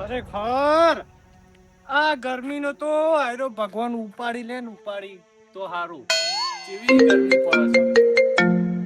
ખરેખર આ ગરમીનો તો આયરો ભગવાન ઉપાડી લે ને ઉપાડી તો હારું. કેવી ગરમી પડે છે.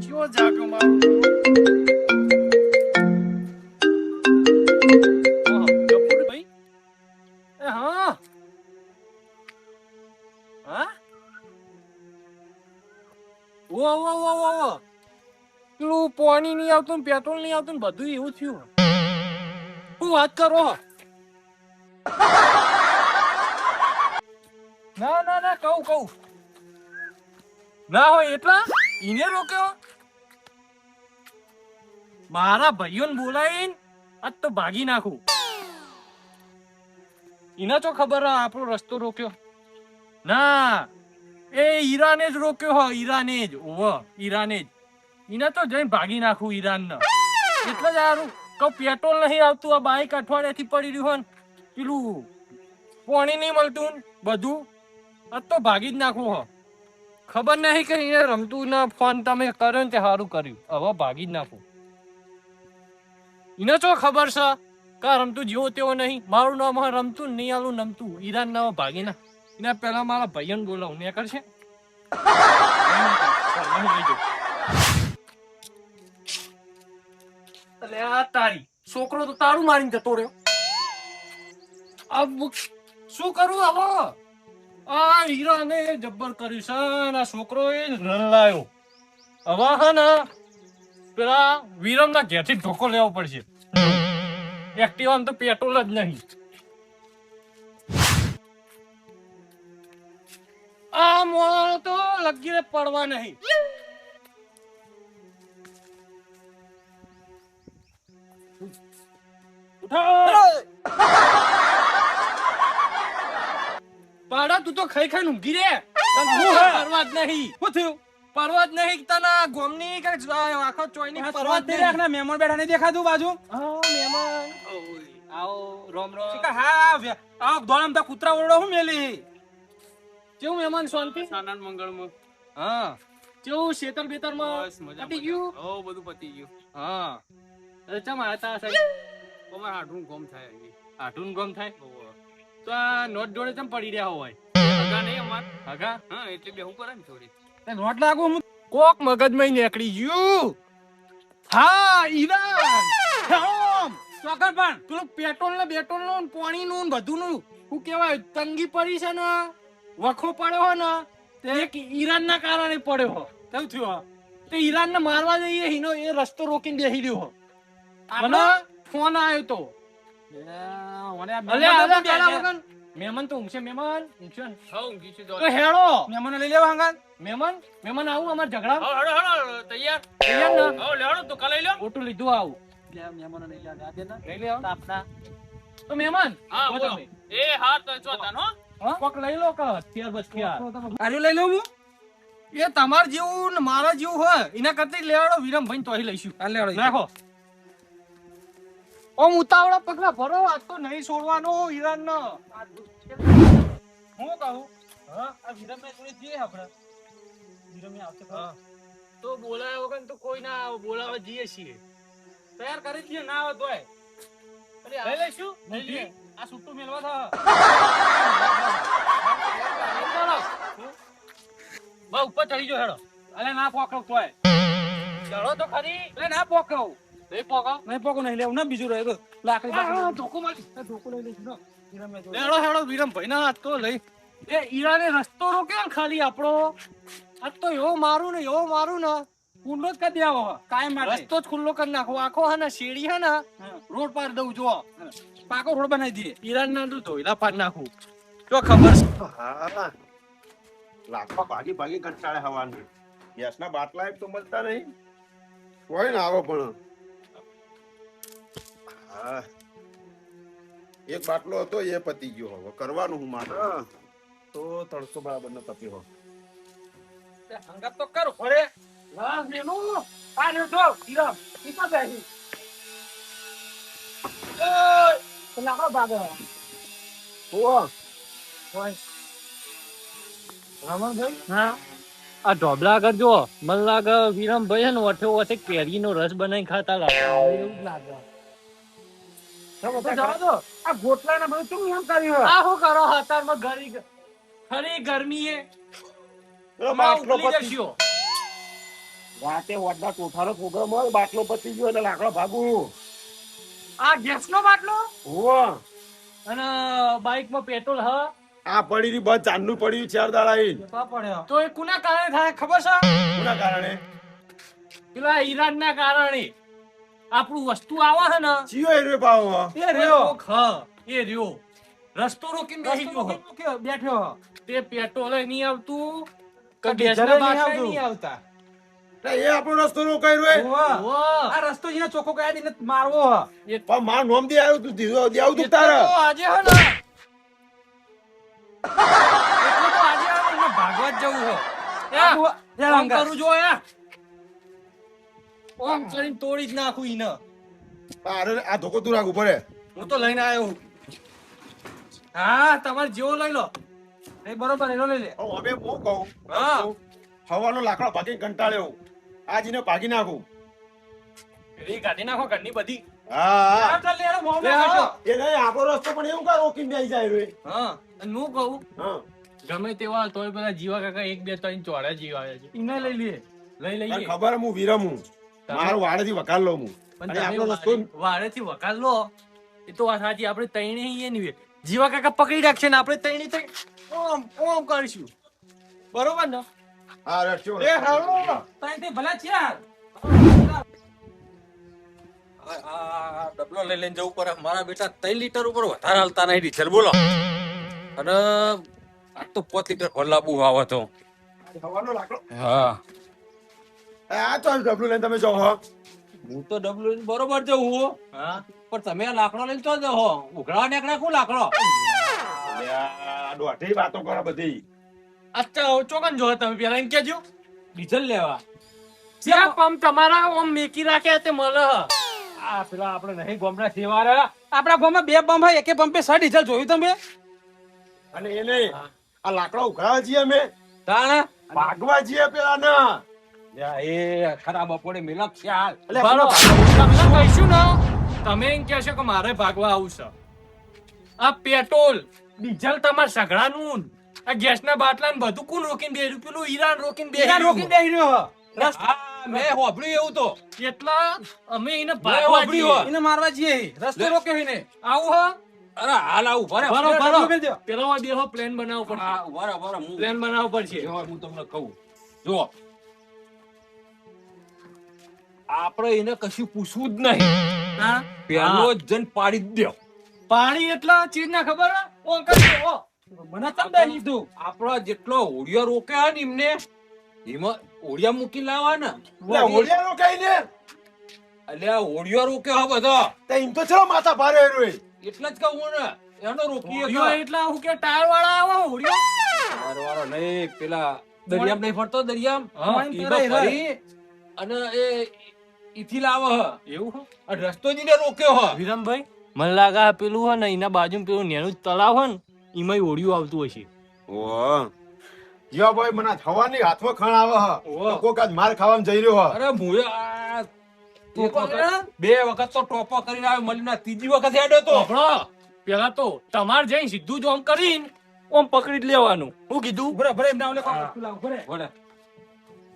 ચિયો જાગ્યો મારું ગફુરભાઈ. એ હા હા ઓ પેલું પાણી નહીં આવતું ને પેટ્રોલ નહીં આવતું ને બધું એવું થયું. શું વાત કરો? ના કહું ના હોય એટલા ઈને રોક્યો. મારા ભાઈઓને બોલાવીને આજ તો ભાગી નાખું. ઈને તો ખબર આપણો રસ્તો રોક્યો. ના એ ઈરાને જ રોક્યો હો. ઈરાને જ ઈને તો જઈને ભાગી નાખું ઈરાનને. એટલે જ સારું કહું પેટ્રોલ નહીં આવતું. આ બાઈક અઠવાડિયાથી પડી રહ્યું હોય ને પેલું પાણી નહીં મળતું ને બધું આજ તો ભાગી જ નાખું હો. ખબર નહીં કે એને રમતું ને ફોન તમે કર્યો ને તે સારું કર્યું. હવે ભાગી જ નાખું. એને તો ખબર છે કે રમતું જેવો તેવો નહીં. મારું નામ રમતું ને નહીં આલું નમતું ઈરાન ના ભાગી ના. એના પેલા મારા ભાઈઓને બોલાવું ને કરશે. તારી છોકરો તો તારું મારીને જતો રહ્યો. શું કરું હવે? આ હીરાને જબ્બર કર્યું છે ને આ છોકરો એ રલાયો. હવે હે ને પેલા વિરમના ઘેરથી ધોકો લેવો પડશે. એક્ટિવામાં તો પેટ્રોલ જ નહીં. આ મોણો તો લગીને પડવા નહીં. પાડા તું તો ખાઈ ખાઈ ઊંઘી રે. પરવા જ નહીં. શું થયું? પરવા જ નહીં તને ગોમની કે આખો ચોઈની પરવા જ નહીં. મહેમાન બેઠા નહીં દેખાતું બાજુ. મહેમાન આવો રોમ હા આવો દોડમ તો કૂતરા ઓરડો હું મેલી. કેવું મહેમાન શાંતિ સાનંદ મંગળમાં. હા કેવું શેતર બેતર માં પતી ગયું? હો બધું પતી ગયું. હા ચમ આતા સાહેબ અમાર હાડું ગોમ થાય. હાડું ગોમ થાય તો આ નોટ જોડે ચમ પડી રહ્યા હોય. હગા નહીં અમાર હગા. હા એટલે બે હું કરે ને થોડી નોટ લાગુ હું કોક મગજમાં નીકળી ગયું. હા ઈરાન ચોકર પણ પેલું પેટ્રોલ ને બેટ્રોલ નું પાણી નું બધું નું શું કેવાય તંગી પડી છે ને વખો પડ્યો હો ને તે એક ઈરાન ના કારણે પડ્યો હો. કેવું થયું? તે ઈરાન ને મારવા જઈએ હિનો એ રસ્તો રોકીને બેસી રહ્યો. મને ફોન આવ્યો તો મહેમાન તો ઊંઘશે. મહેમાન ઊંઘશે તો હેડો મહેમાન લઈ લેવા હંગાત. મહેમાન આવું અમાર ઝઘડા તૈયાર ને લેડો તો કાલે લઈ લો. ઓટું લીધું આવું મહેમાન લઈ લે આપના તો મહેમાન એ હા તો જોતા નો કોક લઈ લો કે અત્યાર બસ આર્યું લઈ લઉં હું. એ તમાર જેવું ને મારા જેવું હોય એના કરતા લેવાડો વિરમભાઈ તો અહીં લઈશું. રાખો ઓમ ઉતાવળા પગલા ભરો. આજ તો નહીં છોડવાનો ઈરાન નો. હું કહું હા આ વિરમભાઈ થોડી જઈએ આપણે. વિરમભાઈ આવશે તો બોલાવ્યા વગર તો કોઈ ના બોલાવા જઈએ છીએ. તૈયાર કરી દઈએ ના આવે તોય લઈ લઈશું. લઈ લઈએ આ છૂટું મેલવા થા બા ઉપર ચડી જો હેડો. અલે ના પોકવ તોય ચડો તો ખરી. એટલે ના પોકવ નહીં પોકો નહીં લેવું ને બીજું રહે લાકડી ધોકો મારી ધોકો લઈ લઈશું. હેડો હેડો વિરમભાઈ ના હાથ તો લઈ એ ઈરાને રસ્તો રોક્યો ને ખાલી આપણો. આજ તો એવો મારું ને કુંડો જ કરી દેવો કાયમ માટે. રસ્તો જ ખુલ્લો કરી નાખો આખો. હે ને શેડી હે ને રોડ પાર દઉં જો પાકો રોડ બનાવી દઈએ. ઈરાન ના ધોઈલા પાર નાખું તો ખબર છે. હા લાખો ભાગી કંટાળે હવાનું. ગેસના બાટલા એક તો મળતા નહીં. કોઈ ને આવો પણ હા એક બાટલો હતો એ પતી ગયો. હવે કરવાનું હું મારે તો તડકો બરાબર ન તપ્યો. હંગાત તો કર ફરે લાસ મેનો આ ને તો ઈરામ ઈકા બેહી એ લાગો બાગો ઓય રામભાઈ. હા આ ઢોબલા કરજો. મન લાગે વિરમભાઈ ને ઓઠે કેરીનો રસ બનાવી ખાતા લાગે. એવું જ લાગે. જવા દો આ ગોટલાને બધું શું એમ કર્યું? આ શું કરો હતારમાં ખરી ગરમીએ પેલો હમણાં બાટલો ઉકલી પતી જશો. રાતે વડના કોઠાનો પ્રોગ્રામ હોય, બાટલો પતી ગયો એટલે લાકડો ભાગું. આ ગેસનો બાટલો હોવે. અને બાઇકમાં પેટ્રોલ હ આ પડી રહી બસ ચાંદનું પડ્યું 4 દાડા ઈ. તો એ કોના કારણે થાય ખબર છે? કોના કારણે? પેલા ઈરાનના કારણે આપણું વસ્તુ આવે છે ને ચિયો એરે પાવો. એ રહ્યો એ રહ્યો રસ્તો રોકીને બેસી ગયો બેઠો તે પેટ્રોલ નહીં આવતું કે ડીઝલ ગેસના નહીં બાટલા આવતું. નહીં આવતા. એટલે એ આપણો રસ્તો રોકાઈ રહ્યો. ઓહો. આ રસ્તો અહીંયા ચોખ્ખો કયા દીને મારવો હ. પણ માર નોમ દે આવ્યું તું દીધો દેવું તું એટલે તારે. તો આજે હે ને એટલે તો આજે હે ને એને ભાગવા જ જવું હે. આમ કરું જો ઓમ કરીને તોડી જ નાખું ઈને. અરે આ ધોકો તું રાખું પડે. હું તો લઈને આવ્યો હું. હા તમારે જેવો લઈ લો. એ બરોબર એનો લઈ લે. હવે હું કહું. હા. હવાનો લાકડો ભાગી કંટાળ્યો. આજીને ભાગી નાખું. પેલી કાઢી નાખો ઘરની બધી. હા. ચાલ લે, એનો મોં લે, નાખો. હા. એ નહીં આપણો રસ્તો પણ એવું કા રોકીને બેસી જાય રે. હા અને હું કહું હા. ગમે તેવા તોય પેલા જીવા કાકા 1 2 3 ચોળા જીવ આવ્યા છે. ઈને લઈ લે. લઈ તને લઈએ. ખબર હું વિરમ હું. મારો વાડેથી વકાલ લઉં હું. પણ અને તમે આપણો રસ્તો વાડેથી વકાલ લો એ તો વાત સાચી. આપણે તૈણે ઈ નહીં જીવા કાકા પકડી રાખશે ને આપણે તૈણી ઓમ ઓમ કરીશું. બરોબર ને? હા રસ્તો. એ હાલો. તાઈથી ભલા ચાર. આ ડબલો લઈ લઈને જવું પડે. મારા બેટા 3 લીટર ઉપર વધારે હાલતા નહીં ડીઝલ બોલો. અને આ તો 5 લીટર ખોલાબુ આવે તો. હવાનો લાકડો. હા આ તો ડબલું લઈને તમે જાઓ હો. હું તો ડબલો લઈને બરોબર જઉં હું. હા પણ તમે આ લાકડો લઈને તો જાઓ ઉઘરાવા નીકળ્યા કોણ લાકડો? અલે આ દોઢી વાતો કરે બધી. અચ્છા ચોકન જો તમે પેલા એમ કેજો ડીઝલ લેવા. જ્યાં પંપ તમારા ઓમ મેકી રાખ્યા તે મળે હ. આ પેલા આપણે નહીં ગોમના સેવાર આપણા ગામમાં 2 પંપ હોય, એકે પંપે 6 ડીઝલ જોયું તમે? અને એ નહીં આ લાકડા ઉઘરાવા છીએ અમે તાણ ભાગવા છીએ પેલા ના. યા એ ખરાબ બપોરે મિલક છે હાલ. એટલે બરો, તમને કહીશું ને તમે એમ કહેશો કે મારે ભાગવા આવું છે. આ પેટ્રોલ ડીઝલ તમારે સગડાનું આ ગેસના બાટલા ને બધું કોણ રોકીને બેહ્યું? પેલું ઈરાન રોકીને ઈરા રોકીને બેહી રહ્યો હ. હા મેં હોભળ્યું એવું તો. એટલા અમે એને મેં ભાગવા વાપર્યું જઈએ. હોય. એને મારવા જઈએ રસ્તો રોક્યો એને. આવું હ અરે હાલ આવું ભરે બરો ડબલું મેલ દો. પેલો બેહો પ્લાન બનાવવો પડશે. હા ભરે ભરે હું પ્લાન બનાવવો પડશે. હું તમને કહું જો આપણે એને કશું પૂછવું જ નહીં. હા પેલો જ જન પાડી જ દ્યો. પાણી એટલા ચીજ ના ખબર હે? ઓ કરી દો. મને તમને લીધું. આપણા જેટલો ઓડિયો રોકે હે ને એમને એમાં ઓડિયા મૂકી લાવવા ને એટલે હોળિયા રોકાઈને એટલે આ ઓડિયો રોકે હે બધા તે એમ તો ચલો માથા ભારે હેરો એ. એટલે જ કહું ને એનો રોકીએ હોળીઓ એટલા હું કે ટાયર વાળા આવો હોળીઓ. વારો નહીં પેલા દરિયામ નહીં ફરતો દરિયામ હા, ઈમાં ફરી અને એ ઈથી લાવે હે એવું હે? આ રસ્તો જ એને રોક્યો હે વિરમભાઈ મને લાગે આ પેલું હે ને એના બાજુ પેલું નેનું તળાવ હે ને એમાં ઓળિયું આવતું હશે. ઓ જીવા ભાઈ મને થવાની હાથમાં ખણ આવે હ. ઓહો. તો કોક આજ માર ખાવામાં જઈ રહ્યો હ. અરે મુએ આ એક વખત, બે વખત તો ટોપો કરીને આવ્યો મળીને ત્રીજી વખત હેડ્યો તો સાંભળો, પેલા તો તમારે જઈને સીધું જ ઓમ કરીને ઓમ પકડી જ લેવાનું. હું કીધું? ભરે ભરે એમના ઓલે કોક વસ્તુ લાવો, ભરે. વળે.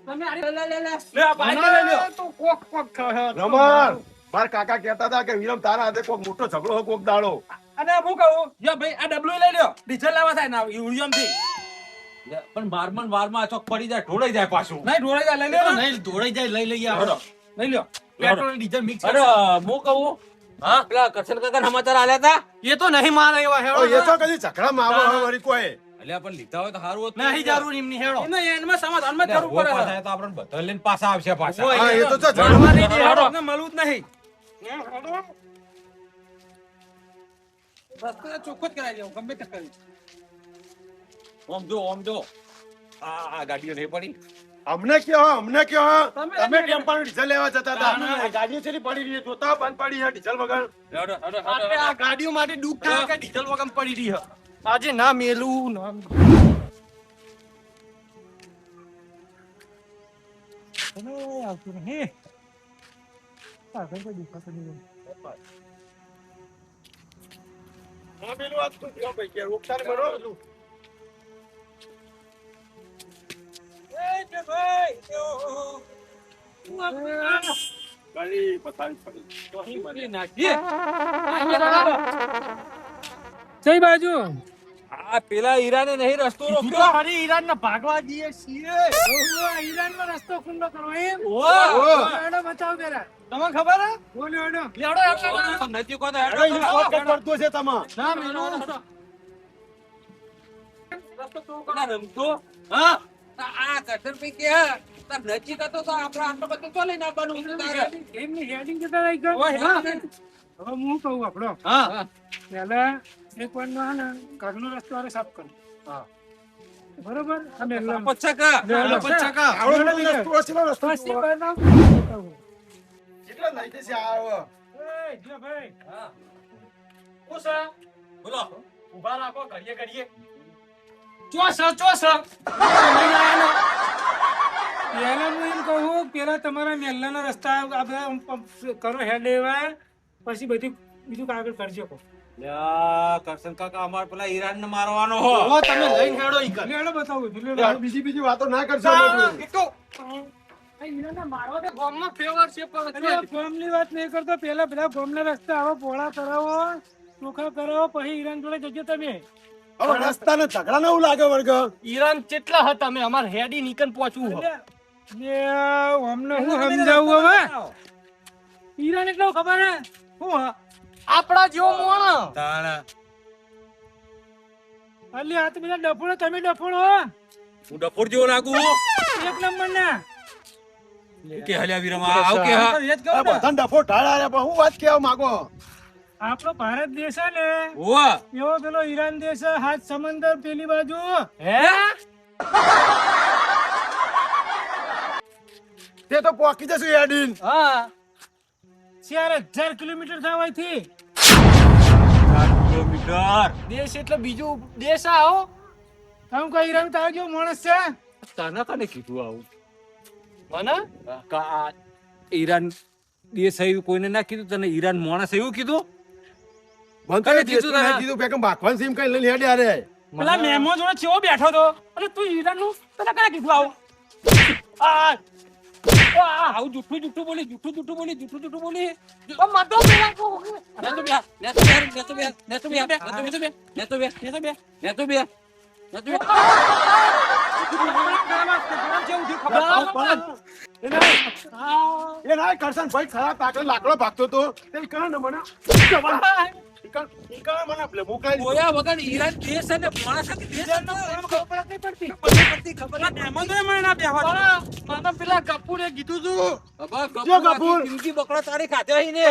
તમે આ લે લે લે લે. લે આ બાઈક લઈ લ્યો. તો કોક કોક કહે. રમણ માર કાકા કહેતા હતા કે વિરમ તારા હાથે કોક મોટો ઝઘડો હોય કોક દાડો. અને હું કહું જો ભાઈ આ ડબલું લઈ લ્યો. ડીઝલ લાવવા થાય ના યુરિયમથી. લે, પણ બારમાં ને બારમાં ચોક પડી જાય ઢોળાઈ જાય પાછું. નહીં ઢોળાઈ જાય લઈ લ્યો ને. નહીં દોડાઈ જાય લઈ લઈએ હેડો. આપણે. લઈ લ્યો. પેટ્રોલ અને ડીઝલ મિક્સ અરે હું કહું હા પેલા કરશન કાકા સમાચાર આલ્યા હતા એ તો નહીં મારે એવા ઓ, હેડો. એ તો કદી ઝઘડામાં આવે હ વળી કોઈ. અલ્યા પણ લીધા હોય તો સારું હતું. નહીં જરૂર એમની હેડો. એને એનમાં સમાધાનમાં જ અલ્યા, કરવું ઉભો પડે. પાછા તો આપણને બધા લઈને પાછા આવશે પાછા. ઉભો હા, એ તો છે, ભણવા જરૂર. નહીં દે, હેડો. એને મળવું જ નહીં. રસ્તો ચોખ્ખો જ કરાવી દેવો, ગમે તે કરી. ઓમ જો આ ગાડીઓ નહીં પડી. અમને કયો હ? તમે- તમે ટેમ્પાનું ડીઝલ લેવા જતા હતા. આ ગાડીઓ છેલ્લી પડી રહી છે. જોતા હો, બંધ પડી છે ડીઝલ વગર. હેડો, હેડો, હેડો, આપણે આ હેડો. ગાડીઓ માટે દુઃખ થાય કે ડીઝલ વગર પડી રહી છે. આજે ના મેલું ના આવતું નહીં. આગળ કોઈ દેખાતું નહીં. હા, પેલું વાત તો થયો ભાઈ, કે રોકતા નહીં બરોબર? ગાડી પતાવી પડી. કઈ બાજુ આ પેલા હીરાને નહીં રસ્તો રોક્યો. ફરી ઈરાન ભાગવા દઈએ છીએ. ઈરાનમાં રસ્તો ખુલ્લો કરો એમ એનો બચાવ પેલા તમને ખબર હે? બોલો એનો નથી કોતો અરે, ઈ શોર્ટકટ પડતો છે તમાર. ના મેનો. રમતો હા આ કટર પી કે તાર નજીક હતો તો આપણે આટલો બધો તો લઈને આવવાનું તારે. એમની હેડિંગ જતા રહી ગયો ઓય, હા. હવે હું કહું આપણો હા પહેલા એક વાર નો ને ઘરનો રસ્તો હારે સાફ કરો બરોબર અમે પચ્છા પચ્ચા આવડો બધો રસ્તો હશે ને, રસ્તો પછી જુઓ. બનાવ. કેટલા લઈ જશે આ હવે? એય, જો ભાઈ હું છે? બોલો. ઉભા રાખો ઘડીએ ઘડીએ. ચોસ પહેલા હું એમ કહું પેલા તમારા મેલ્લાના રસ્તા આ બધા આમ કરો હેડ એવા પછી બધી બીજું કાગળ કરજો કહો. લ્યા કરશન કાકા અમાર પેલા હીરાન ને મારવાનો હો. ઓ તમે લઈને હેડો ઈ કર. લેડો બતાવું છું, લેડો. યાર, બીજી વાતો ના કરશો ના, લોકો. એ તો આ ઈરાનના મારવા દે. ગામમાં ફેવર છે પણ અરે, ગામની વાત નહીં કરતો પેલા પેલા ગામના રસ્તા આવો પોળા કરાવો ચોખ્ખા કરાવો પછી ઈરાન જોડે જજો તમે હવે રસ્તાને ઝઘડા ના એવું લાગે વર્ગ. ઈરાન કેટલા હતા અમે અમાર હેડી નીકન પહોંચવું હો. અમને હું સમજાવું હવે ઈરાન એટલે ખબર હે હું હા આપણા જેવો મોણ તાણા અલી આ તો બધા ડફોડો તમે ડફોડો હું ડફોર જેવો લાગુ એક નંબર ના કે હલ્યા વીરમાં આવ કે હા એ જ આ કહું ને. બધાને ડફો ઢાળ્યા, પણ હું વાત કહેવા માંગો? આપણો ભારત દેશ છે ને ઓ એવો પેલો ઈરાન દેશ છે, હાથ સમંદર પેલી બાજુ હે તે તો પોકી જશે યાડીન. હા 4000 કિલોમીટર થાય અહીંથી. 4 કિલોમીટર દેશ એટલે બીજું દેશ આવો આમ કોઈ ઈરાન તારો જેવો માણસ છે તને કને કીધું આવું મને આ ઈરાન દેશ આવ્યું કોઈને ના કીધું તને ઈરાન માણસ એવું કીધું મને તો કને એ કીધું દેશનું ના તને? કીધું, બેકમ ભાગવાન સીમ કઈ લઈને હેડ્યા રે. પેલા મેમો જોડે ચેવો બેઠો તો અરે તું ઈરાન નું તને કને કીધું આવું આવું જૂઠું બોલી જૂઠું બોલી મતો પેલા નેતો બે નેતો બે નેતો બે નેતો બે નેતો બે નેતો બે નેતો બે નેતો બે નેતો બે એ ના કરશન ભાઈ ખરાબ પાકડે લાકડો ભાગતો તો તે કણ ને મને મને આપણે મોકલાઈ દીધો. બોયા વગર ઈરાન દેશ અને માણસ કે દેશ મને પેલા કપૂરે કીધું તું જો કપૂર. જિંદગી બકરા તારી ખાતે આઈને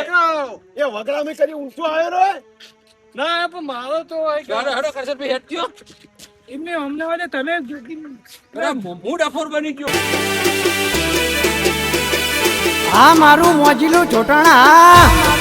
એ વગડામી કરી ઊંચો આવ્યો રે. ના પણ મારો તો ગાડો હેડો કરશે ભાઈ હેડજો એમને અમને વાળે તમે અરે હું ડફોર બની ગયો આ મારું મોજીલું ચોટાણા